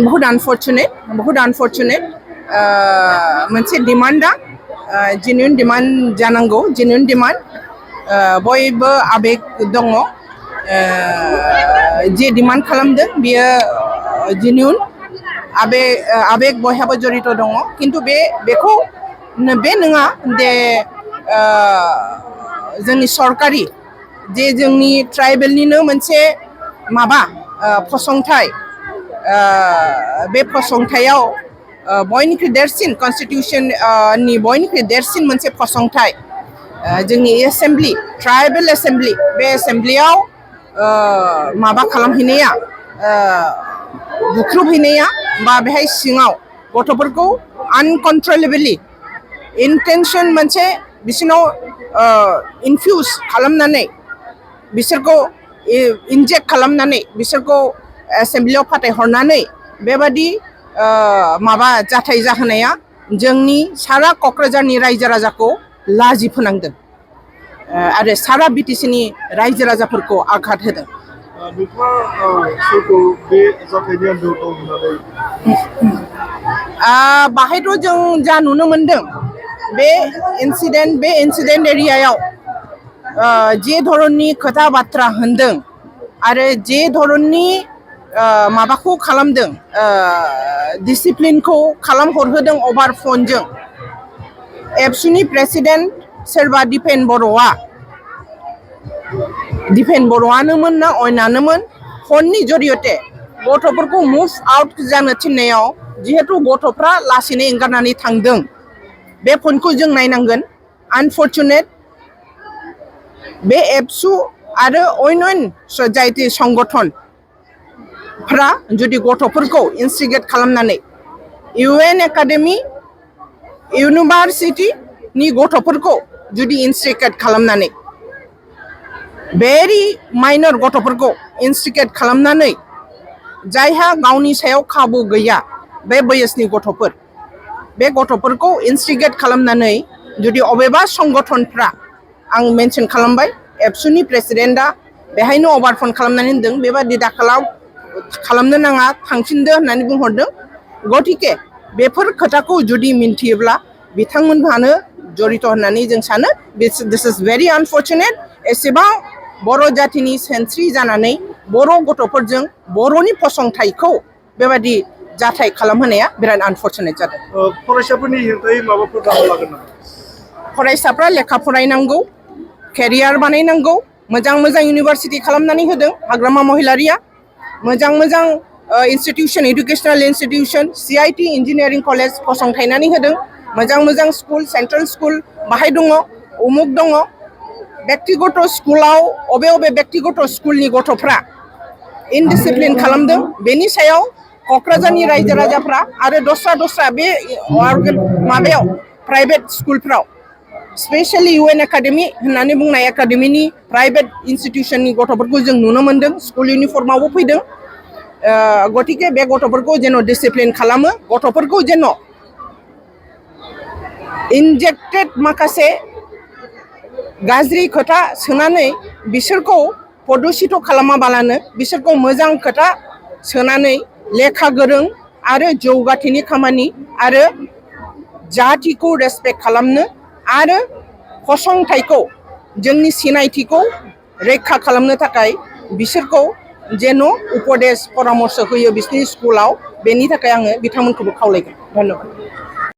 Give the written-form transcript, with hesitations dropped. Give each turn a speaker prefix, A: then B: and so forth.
A: बहुत अनफर्चुनेट मोनसे डिमान्डआ genuine demand जानांगौ जेन्युइन डिमान्ड बयबो आबेग दङ जे डिमान्ड खालामदों बियो जेन्युइन आबेग बयहाबो जड़ित दङ किन्तु बेखौ बे नङा दे जोंनि सरकारि जे जोंनि ट्राइबेलनिनो मोनसे माबा फसंथाय बे फसंथायाव बयनिख्रुइ देरसिन कन्स्टिट्यूशन नि बयनिख्रुइ देरसिन मोनसे फसंथाय जोंनि एसेम्बलि ट्राइबेल एसेम्बलि बे एसेम्बलियाव माबा खालामहैनाया बुख्रुबहैनाया बा बेहाय सिङाव गथ'फोरखौ आनकन्ट्रलेबलि इन्टेन्सन मोनसे बिसोरनाव इनफ्यूज खालामनानै बिसोरखौ इन्जेक्ट खालामनानै बिसोरखौ एसेम्बलियाव फाथायहरनानै बेबादि माबा जाथाय जाहोनाया जोंनि सारा क'क्राझारनि रायजो राजाखौ लाजि फोनांदों आरो सारा बिटिसिनि रायजो राजाफोरखौ आघात होदों। बाहायथ' जों जा नुनो मोनदों बे इन्सिडेन्ट एरियायाव जे धरननि खोथा बाथ्रा होनदों आरो जे धरननि माबाखौ खालामदों डिसिप्लिनखौ खालामहरहोदों अभार फनजों एबसुनि प्रेसिडेन्ट सोरबा दिपेन बर'आनोमोन ना अयनानोमोन फननि जरियते गथ'फोरखौ मुभ आउट जानो थिननायाव जिहेतु गथ'फ्रा लासैनो एंगारनानै थांदों बे फनखौ जों नायनांगोन। आनफर्चुनेट बे एबसु आरो अन्य जायथि संगठनफ्रा जुदि गथ'फोरखौ इन्स्टिगेट खालामनानै UN एकाडेमि इउनिभार्सिटिनि गथ'फोरखौ जुदि इन्स्टिगेट खालामनानै भेरि माइनर गथ'फोरखौ इन्स्टिगेट खालामनानै जायहा गावनि सायाव खाबु गैया बे बैसोनि गथ'फोर बे गथ'फोरखौ इन्स्टिगेट खालामनानै जुदि अबेबा संगठनफ्रा आं मेनसन खालामबाय एबसुनि प्रेसिडेन्टआ बेहायनो अभार फन खालामनानै होनदों बेबादि खालामनो नाङा थांफिनदो होननानै बुंहरदों गतिके बेफोर खोथाखौ जुदि मिन्थियोब्ला बिथांमोनहानो जड़ित होननानै जों सानो दिस इज भेरि आनफर्चुनेट एसेबां बर' जातिनि सेनस्रि जानानै बर' गथ'फोरजों बर'नि फसंथायखौ बेबादि जाथाय खालामहोनाया बिराद आनफर्चुनेट जादों।
B: फरायसाफोरनि हेंथायै माबाफोर राहा लागोन नामा?
A: फरायसाफ्रा लेखा फरायनांगौ केरियार बानायनांगौ मोजां इउनिभार्सिटि खालामनानै होदों हाग्रामा महिलारिया मोजां institution educational institution CIT engineering college फसंथायनानै होदों मोजां स्कुल सेन्ट्रेल स्कुल बाहाय दङ उमुक दङ व्यक्तिगत स्कुलाव अबे व्यक्तिगत स्कुलनि गथ'फ्रा इनडिसिप्लिन खालामदों बेनि सायाव क'क्राझारनि रायजो राजाफ्रा आरो दस्रा बे माबायाव प्राइभेट स्कुलफ्राव स्पेशली UN एकाडेमि होननानै बुंनाय एकाडेमिनि प्राइभेट इन्स्टिटिउसननि गथ'फोरखौ जों नुनो मोनदों स्कुल इउनिफर्मावबो फैदों गतिके बे गथ'फोरखौ जेन' डिसिप्लिन खालामो गथ'फोरखौ जेन' इनजेक्टेड माखासे गाज्रि खोथा सोनानै बिसोरखौ प्रदुषित खालामाबालानो बिसोरखौ मोजां खोथा सोनानै लेखा गोरों आरो जौगाथिनि खामानि आरो जातिखौ रेसपेक्ट खालामनो आरो फसंथायखौ जोंनि सिनायथिखौ रैखा खालामनो थाखाय बिसोरखौ जेन' उपदेश परामर्श होयो बिसोरनि स्कुलाव बेनि थाखाय आङो बिथांमोनखौबो खावलायगोन। धन्यबाद।